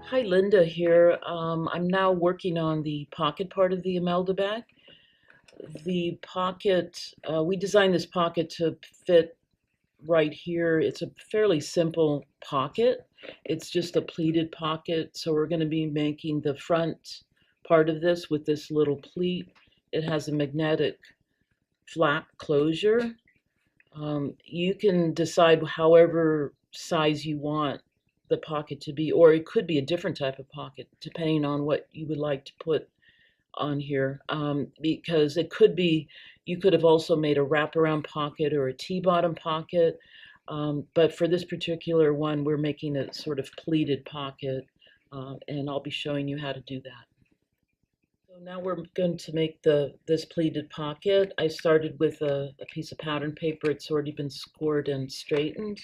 Hi, Linda here. I'm now working on the pocket part of the Imelda bag. The pocket, we designed this pocket to fit right here. It's a fairly simple pocket. It's just a pleated pocket, so we're going to be making the front part of this with this little pleat. It has a magnetic flap closure. You can decide however size you want the pocket to be, or it could be a different type of pocket depending on what you would like to put on here. Because it could be, you could have also made a wraparound pocket or a T-bottom pocket. But for this particular one, we're making a sort of pleated pocket, and I'll be showing you how to do that. So now we're going to make this pleated pocket. I started with a piece of pattern paper. It's already been scored and straightened.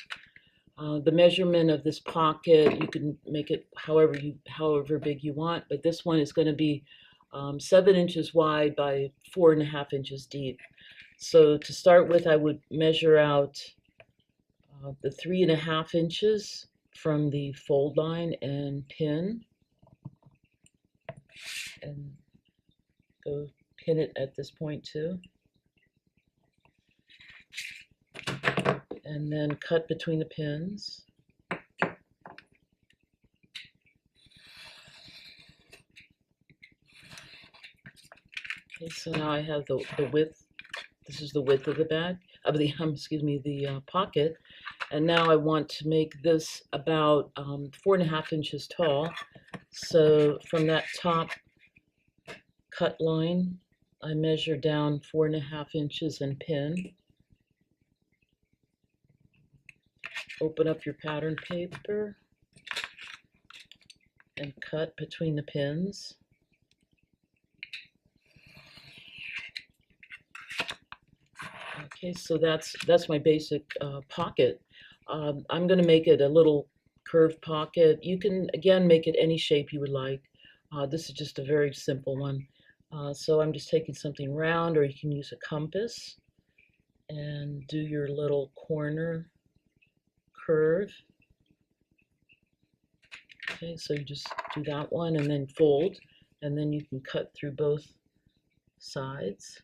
The measurement of this pocket, you can make it however big you want, but this one is going to be 7 inches wide by 4.5 inches deep. So to start with, I would measure out the 3.5 inches from the fold line and pin, and go pin it at this point too, and then cut between the pins. Okay, so now I have the width. This is the width of the bag, of the the pocket, and now I want to make this about 4.5 inches tall. So from that top cut line, I measure down 4.5 inches and pin. Open up your pattern paper and cut between the pins. Okay, so that's my basic pocket. I'm going to make it a little curved pocket. You can, again, make it any shape you would like. This is just a very simple one. So I'm just taking something round, or you can use a compass and do your little corner curve. Okay, so you just do that one and then fold, and then you can cut through both sides.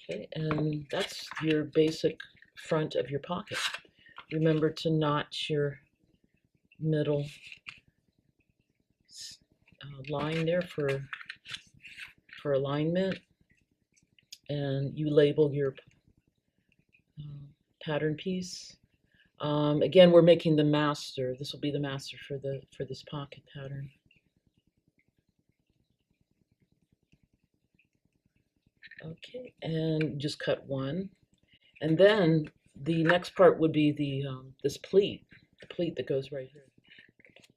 Okay, and that's your basic front of your pocket. Remember to notch your middle line there for alignment, and you label your pattern piece. Again, we're making the master. This will be the master for this pocket pattern. Okay, and just cut one, and then the next part would be the this pleat, the pleat that goes right here.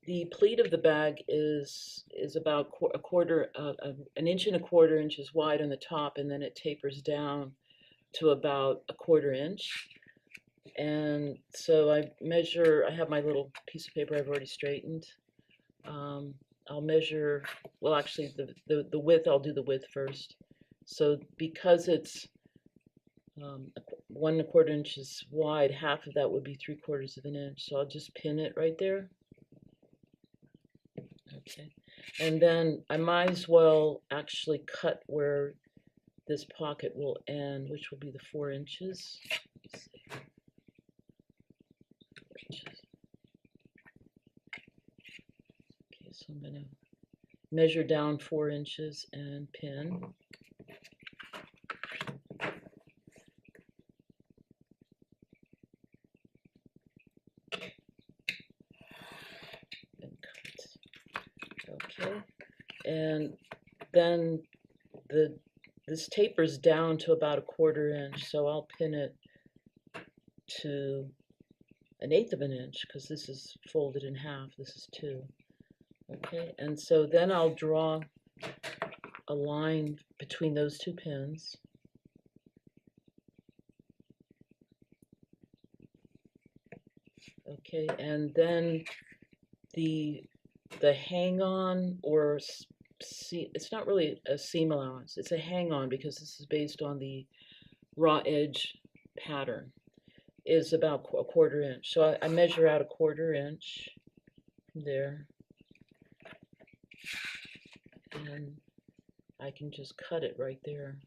The pleat of the bag is about an inch and a quarter inches wide on the top, and then it tapers down to about a 1/4 inch. And so I have my little piece of paper I've already straightened. I'll measure, well, actually the width, I'll do the width first. So because it's 1 1/4 inches wide, half of that would be 3/4 of an inch. So I'll just pin it right there. Okay, and then I might as well actually cut where this pocket will end, which will be the 4 inches. Let's see. 4 inches. Okay, so I'm going to measure down 4 inches and pin. And cut. Okay, and then this tapers down to about a 1/4 inch, so I'll pin it to 1/8 of an inch, because this is folded in half. This is 2. Okay, and so then I'll draw a line between those 2 pins. Okay, and then the hang-on, or it's not really a seam allowance, it's a hang-on, because this is based on the raw edge pattern is about a 1/4 inch. So I measure out a 1/4 inch from there, and I can just cut it right there.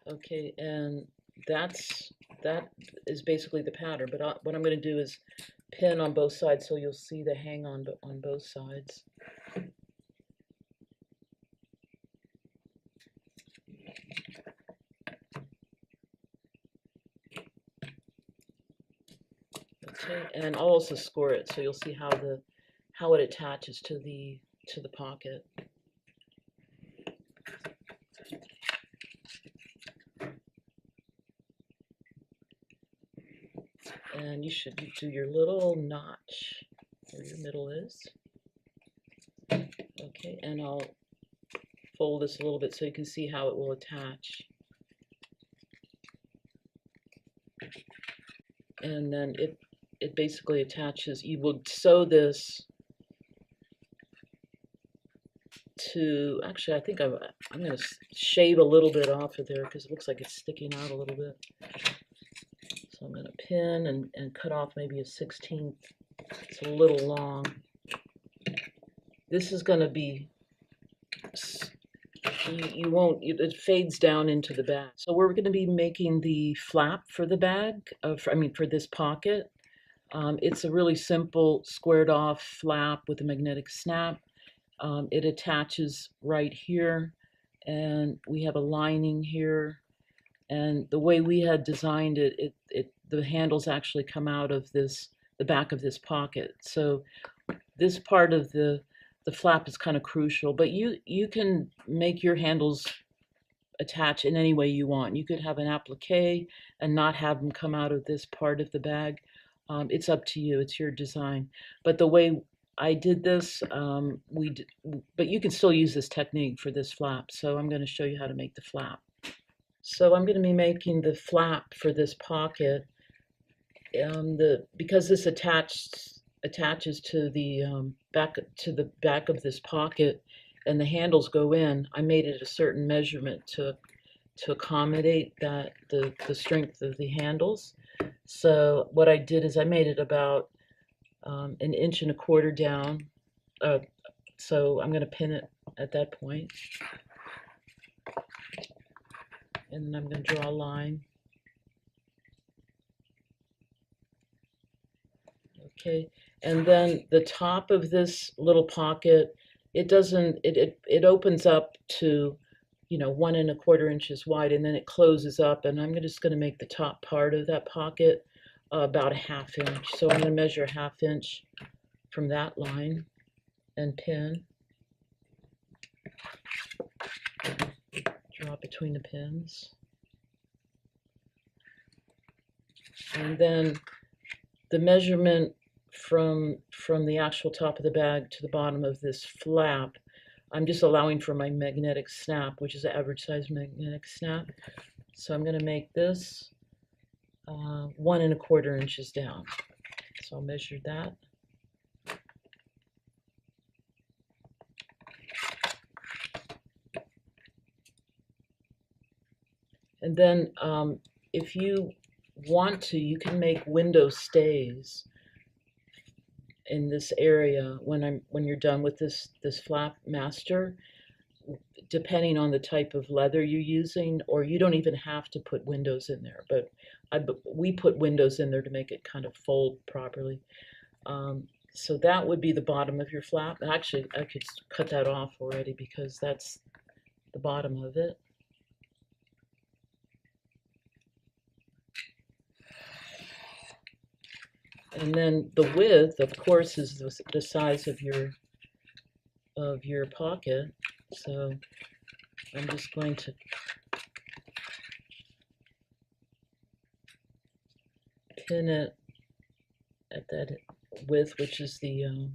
Okay, and that is basically the pattern, but what I'm going to do is pin on both sides so you'll see the hang on both sides. Okay, and I'll also score it so you'll see how it attaches to the pocket. And you should do your little notch where your middle is. Okay, and I'll fold this a little bit so you can see how it will attach. And then it basically attaches. You will sew this to, actually I think I'm going to shave a little bit off of there because it looks like it's sticking out a little bit. So I'm going to pin and cut off maybe a 1/16. It's a little long. This is going to be, you won't, it fades down into the bag. So we're going to be making the flap for the bag, for this pocket. It's a really simple squared off flap with a magnetic snap. It attaches right here, and we have a lining here. And the way we had designed it, the handles actually come out of the back of this pocket. So this part of the flap is kind of crucial, but you can make your handles attach in any way you want. You could have an applique and not have them come out of this part of the bag. It's up to you. It's your design. But the way I did this, but you can still use this technique for this flap. So I'm going to show you how to make the flap. So I'm going to be making the flap for this pocket. Because this attaches to the back of this pocket, and the handles go in, I made it a certain measurement to accommodate the strength of the handles. So what I did is I made it about 1 1/4 inches down. So I'm going to pin it at that point, and then I'm going to draw a line. Okay, and then the top of this little pocket, it opens up to, 1 1/4 inches wide, and then it closes up, and I'm just going to make the top part of that pocket about a 1/2 inch. So I'm going to measure a 1/2 inch from that line and pin. Draw between the pins. And then the measurement from the actual top of the bag to the bottom of this flap, I'm just allowing for my magnetic snap, which is an average size magnetic snap. So I'm going to make this 1 1/4 inches down. So I'll measure that. And then if you want to, you can make window stays in this area when you're done with this flap master, depending on the type of leather you're using, or you don't even have to put windows in there, but we put windows in there to make it kind of fold properly. So that would be the bottom of your flap. Actually, I could cut that off already because that's the bottom of it. And then the width, of course, is the size of your pocket. So I'm just going to pin it at that width, which is the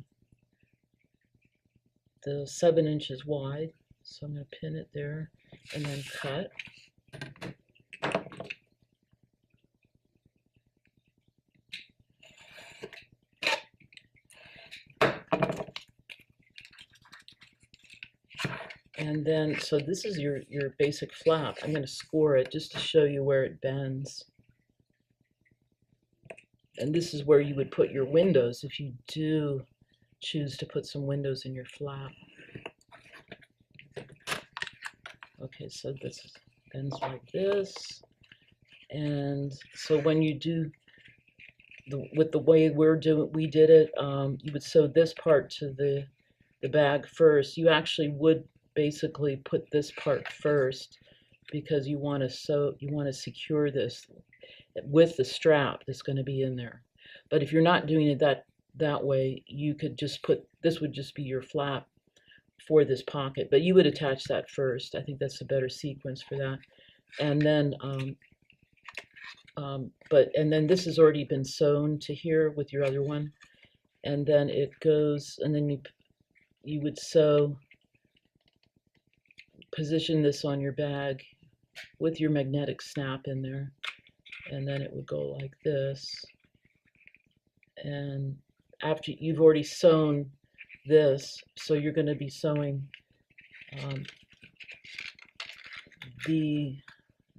7 inches wide. So I'm going to pin it there and then cut. And then, so this is your basic flap. I'm going to score it just to show you where it bends. And this is where you would put your windows if you do choose to put some windows in your flap. Okay, so this bends like this. And so when you do, with the way we did it, you would sew this part to the bag first. You actually would basically put this part first because you want to secure this with the strap that's going to be in there. But if you're not doing it that way, you could just this would just be your flap for this pocket, but you would attach that first. I think that's a better sequence for that. And then and then this has already been sewn to here with your other one, and then it goes, and then you would position this on your bag with your magnetic snap in there, and then it would go like this. And after you've already sewn this, so you're going to be sewing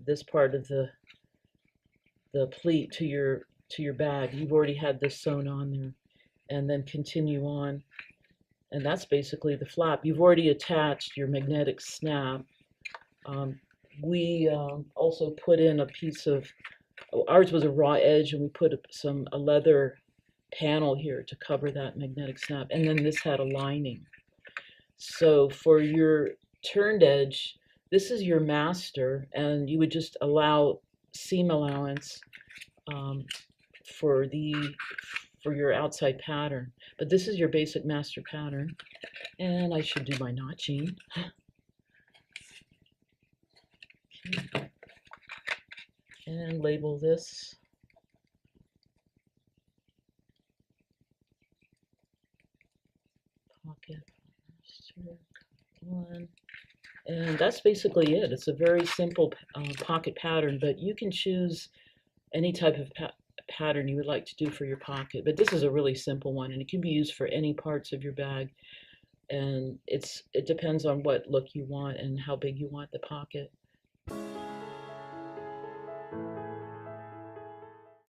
this part of the pleat to your bag. You've already had this sewn on there, and then continue on, and that's basically the flap. You've already attached your magnetic snap. We also put in a piece of, ours was a raw edge, and we put a leather panel here to cover that magnetic snap, and then this had a lining. So for your turned edge, this is your master, and you would just allow seam allowance for your outside pattern. But this is your basic master pattern, and I should do my notching. Okay. And label this. Pocket master one. And that's basically it. It's a very simple pocket pattern, but you can choose any type of pattern you would like to do for your pocket. But this is a really simple one, and it can be used for any parts of your bag. And it depends on what look you want and how big you want the pocket.